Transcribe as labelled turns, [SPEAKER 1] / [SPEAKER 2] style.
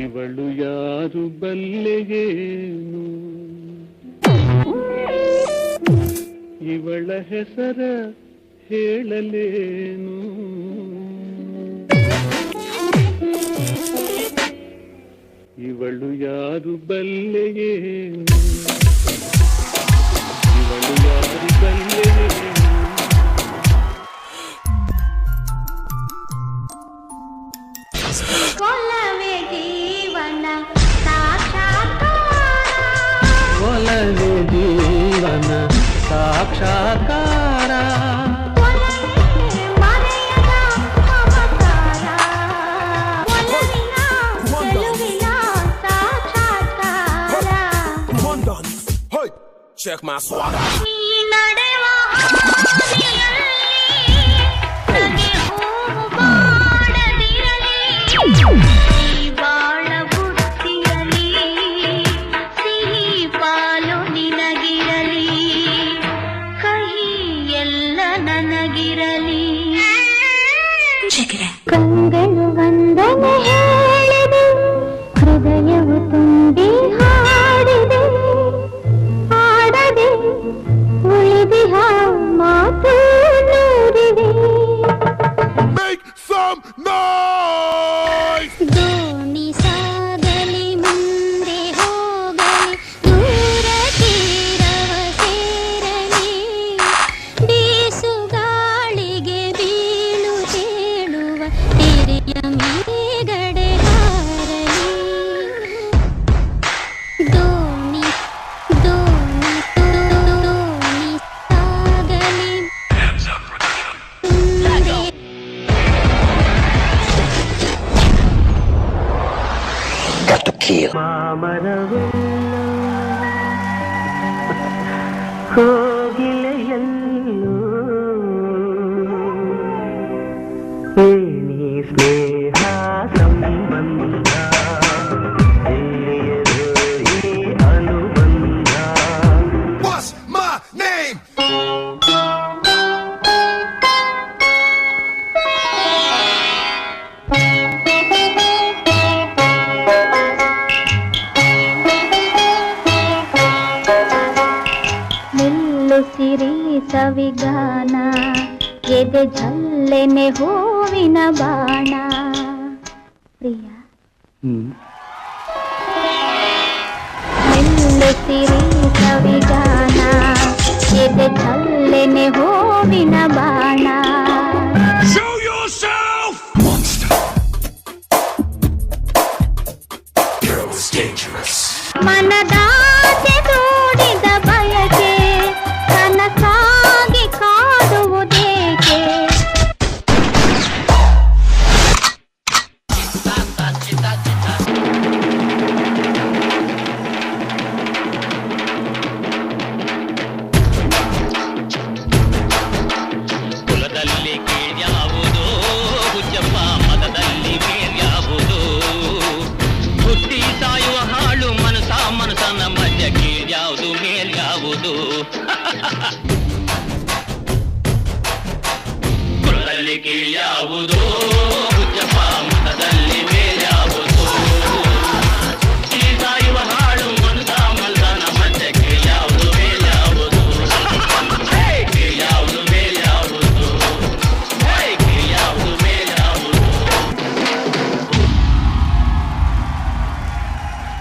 [SPEAKER 1] ಇವಳು ಯಾರು ಬಲ್ಲೆಯೇನು, ಇವಳ ಹೆಸರ ಹೇಳಲೇನು. ಇವಳು ಯಾರು ಬಲ್ಲೆಯೇನು, ಇವಳು ಯಾರು ಬಲ್ಲೆಯೇನು.
[SPEAKER 2] ಒಲವೇ ಜೀವನ ಸಾಕ್ಷಾತ್ಕಾರ,
[SPEAKER 1] ಒಲವೇ ಜೀವನ ಸಾಕ್ಷಾತ್ಕಾರ,
[SPEAKER 2] ಮರೆಯದ ಮಮಕಾರ, ಒಲವಿನ ಗೆಲುವಿನ ಸಾಕ್ಷಾತ್ಕಾರ.
[SPEAKER 3] Check my swagger.
[SPEAKER 2] ಈ ನಡೆವ ಹಾದಿಯಲ್ಲಿ ನನಗೆ ಹೂವು ಬಾಡದಿರಲಿ, ಈ ಬಾಳ ಬುತ್ತಿರಲಿ, ಸಿಹಿ ಪಾಲು ನಿನಗಿರಲಿ, ಕಹಿ ಎಲ್ಲ ನನಗಿರಲಿ. ಕಂಗಳು ವಂದನೆ ಹೇಳಿದೆ, ಹೃದಯವು ತುಂಬಿ ಹಾಡಿದೆ, ಆಡದೆ ಉಳಿದಿಹ ಮಾತು ನೂರಿದೆ.
[SPEAKER 3] Make some noise!
[SPEAKER 2] ದೋಣಿ ಸಾಗಲಿ ಮುಂದೆ ಹೋಗಲಿ, ದೂರ ತೀರವ ಸೇರಲಿ, ಬೀಸುಗಾಳಿಗೆ ಬೀಳು ತೇಳುವ ತೆರೆಯ ಮೇಗಡೆ ಹಾರಲಿ. ದೋಣಿ ದೋಣಿ ದೋಣಿ ಸಾಗಲಿ ಮುಂದೆ.
[SPEAKER 1] ಮಾಮರವೆಲ್ಲ ಕೋಗಿಲೆಯಲ್ಲೂ ಏನಿ ಸ್ನೇಹ ಸಂಬಂಧ, ಎಲ್ಲಿಯದು ಈ ಅನುಬಂಧ.
[SPEAKER 3] What's my name?
[SPEAKER 2] ನಿಲ್ಲು ಸಿರಿ ಸವಿಗಾನ, ಎದೆ ಝಲ್ಲೆನೆ ಹೂವಿನ ಬಾಣ. ಪ್ರಿಯ ನಿಲ್ಲು ಸಿರಿ ಸವಿಗಾನ, ಎದೆ ಝಲ್ಲೆನೆ ಹೂವಿನ ಬಾಣ.
[SPEAKER 3] Show yourself! Monster. Girl is dangerous.
[SPEAKER 2] ಮನದ